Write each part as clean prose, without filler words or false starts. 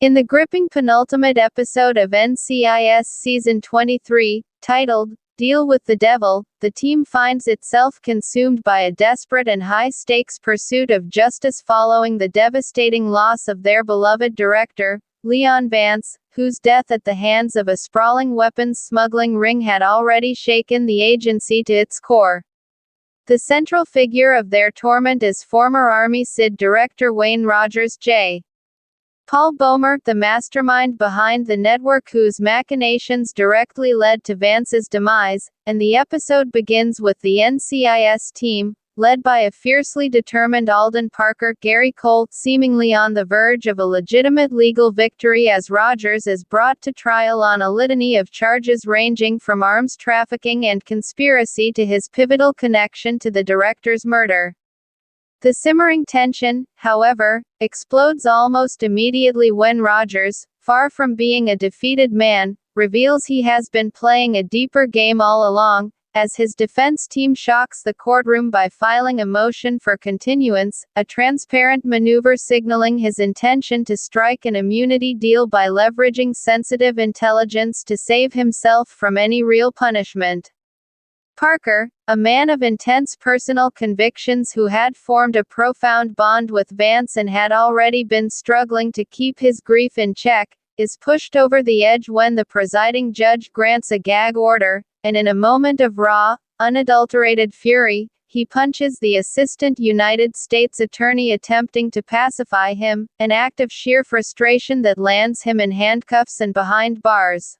In the gripping penultimate episode of NCIS Season 23, titled, Deal with the Devil, the team finds itself consumed by a desperate and high-stakes pursuit of justice following the devastating loss of their beloved director, Leon Vance, whose death at the hands of a sprawling weapons smuggling ring had already shaken the agency to its core. The central figure of their torment is former Army SID director Wayne Rogers J. Paul Boehmer, the mastermind behind the network whose machinations directly led to Vance's demise, and the episode begins with the NCIS team, led by a fiercely determined Alden Parker, Gary Cole, seemingly on the verge of a legitimate legal victory as Rogers is brought to trial on a litany of charges ranging from arms trafficking and conspiracy to his pivotal connection to the director's murder. The simmering tension, however, explodes almost immediately when Rogers, far from being a defeated man, reveals he has been playing a deeper game all along, as his defense team shocks the courtroom by filing a motion for continuance, a transparent maneuver signaling his intention to strike an immunity deal by leveraging sensitive intelligence to save himself from any real punishment. Parker, a man of intense personal convictions who had formed a profound bond with Vance and had already been struggling to keep his grief in check, is pushed over the edge when the presiding judge grants a gag order, and in a moment of raw, unadulterated fury, he punches the assistant United States attorney attempting to pacify him, an act of sheer frustration that lands him in handcuffs and behind bars.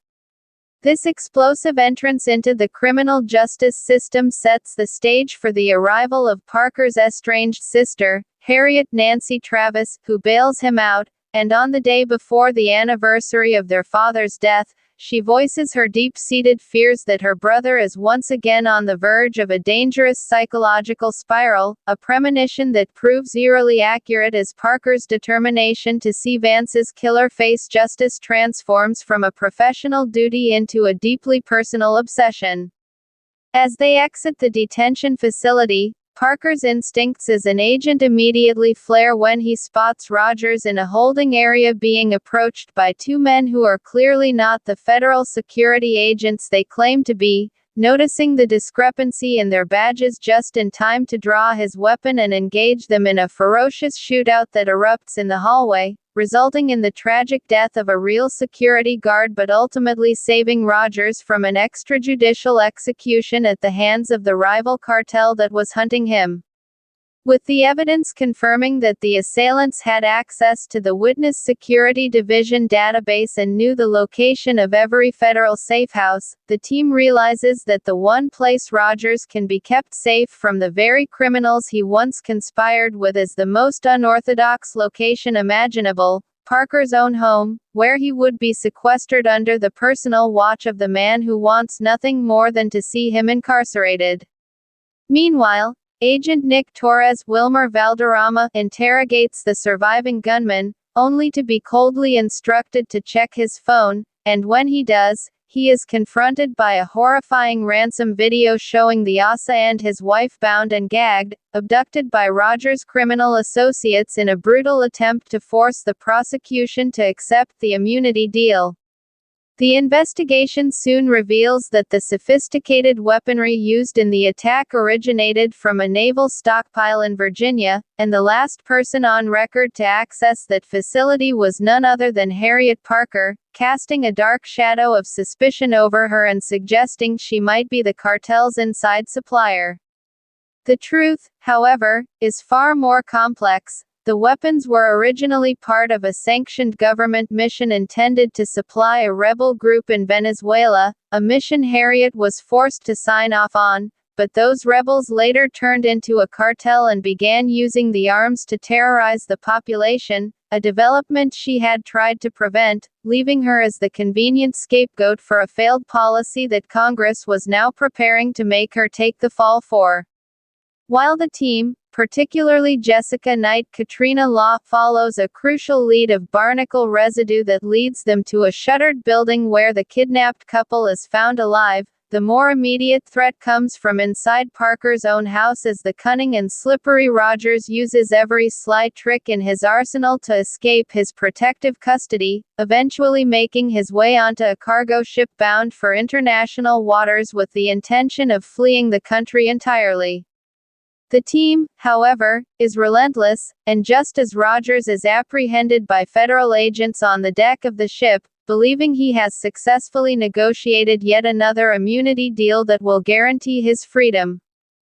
This explosive entrance into the criminal justice system sets the stage for the arrival of Parker's estranged sister, Harriet Nancy Travis, who bails him out, and on the day before the anniversary of their father's death, she voices her deep-seated fears that her brother is once again on the verge of a dangerous psychological spiral, a premonition that proves eerily accurate as Parker's determination to see Vance's killer face justice transforms from a professional duty into a deeply personal obsession. As they exit the detention facility, Parker's instincts as an agent immediately flare when he spots Rogers in a holding area being approached by two men who are clearly not the federal security agents they claim to be, noticing the discrepancy in their badges just in time to draw his weapon and engage them in a ferocious shootout that erupts in the hallway, resulting in the tragic death of a real security guard but ultimately saving Rogers from an extrajudicial execution at the hands of the rival cartel that was hunting him. With the evidence confirming that the assailants had access to the Witness Security Division database and knew the location of every federal safehouse, the team realizes that the one place Rogers can be kept safe from the very criminals he once conspired with is the most unorthodox location imaginable, Parker's own home, where he would be sequestered under the personal watch of the man who wants nothing more than to see him incarcerated. Meanwhile, Agent Nick Torres Wilmer Valderrama interrogates the surviving gunman, only to be coldly instructed to check his phone, and when he does, he is confronted by a horrifying ransom video showing the Asa and his wife bound and gagged, abducted by Rogers' criminal associates in a brutal attempt to force the prosecution to accept the immunity deal. The investigation soon reveals that the sophisticated weaponry used in the attack originated from a naval stockpile in Virginia, and the last person on record to access that facility was none other than Harriet Parker, casting a dark shadow of suspicion over her and suggesting she might be the cartel's inside supplier. The truth, however, is far more complex. The weapons were originally part of a sanctioned government mission intended to supply a rebel group in Venezuela, a mission Harriet was forced to sign off on, but those rebels later turned into a cartel and began using the arms to terrorize the population, a development she had tried to prevent, leaving her as the convenient scapegoat for a failed policy that Congress was now preparing to make her take the fall for. While the team, particularly Jessica Knight Katrina Law, follows a crucial lead of barnacle residue that leads them to a shuttered building where the kidnapped couple is found alive, the more immediate threat comes from inside Parker's own house as the cunning and slippery Rogers uses every sly trick in his arsenal to escape his protective custody, eventually making his way onto a cargo ship bound for international waters with the intention of fleeing the country entirely. The team, however, is relentless, and just as Rogers is apprehended by federal agents on the deck of the ship, believing he has successfully negotiated yet another immunity deal that will guarantee his freedom,